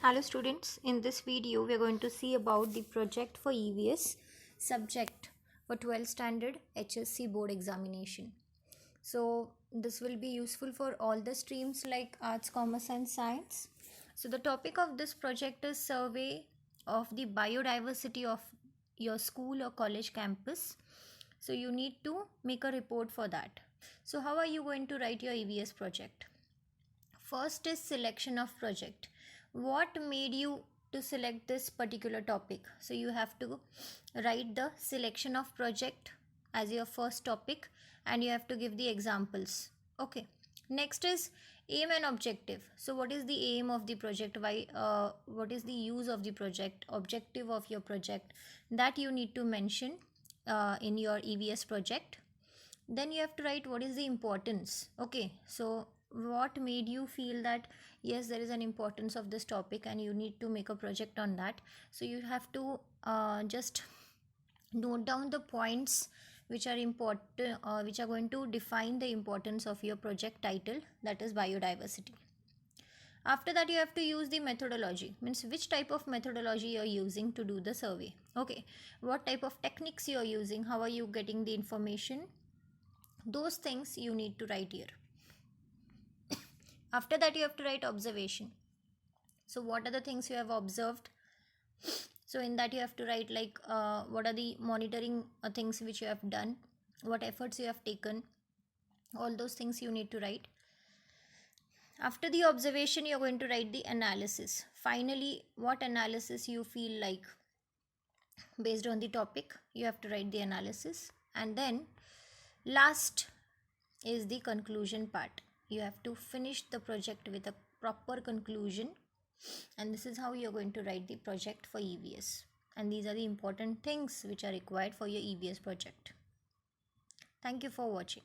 Hello students, in this video we are going to see about the project for EVS subject for 12th standard HSC board examination. So this will be useful for all the streams like arts, commerce and science. So the topic of this project is survey of the biodiversity of your school or college campus. So you need to make a report for that. So how are you going to write your EVS project? First is selection of project. What made you to select this particular topic? So you have to write the selection of project as your first topic and you have to give the examples. Okay. Next is aim and objective. So what is the aim of the project? Why? What is the use of the project? Objective of your project that you need to mention in your EVS project. Then you have to write what is the importance. Okay, so what made you feel that yes, there is an importance of this topic and you need to make a project on that. So you have to just note down the points which are important, which are going to define the importance of your project title, that is biodiversity. After that you have to use the methodology, means which type of methodology you are using to do the survey. Okay, what type of techniques you are using, how are you getting the information, those things you need to write here. After that you have to write observation. So what are the things you have observed? So in that you have to write like what are the monitoring things which you have done, what efforts you have taken, all those things you need to write. After the observation you are going to write the analysis. Finally, what analysis you feel like based on the topic, you have to write the analysis. And then last is the conclusion part. You have to finish the project with a proper conclusion, and this is how you're going to write the project for EVS. And these are the important things which are required for your EVS project. Thank you for watching.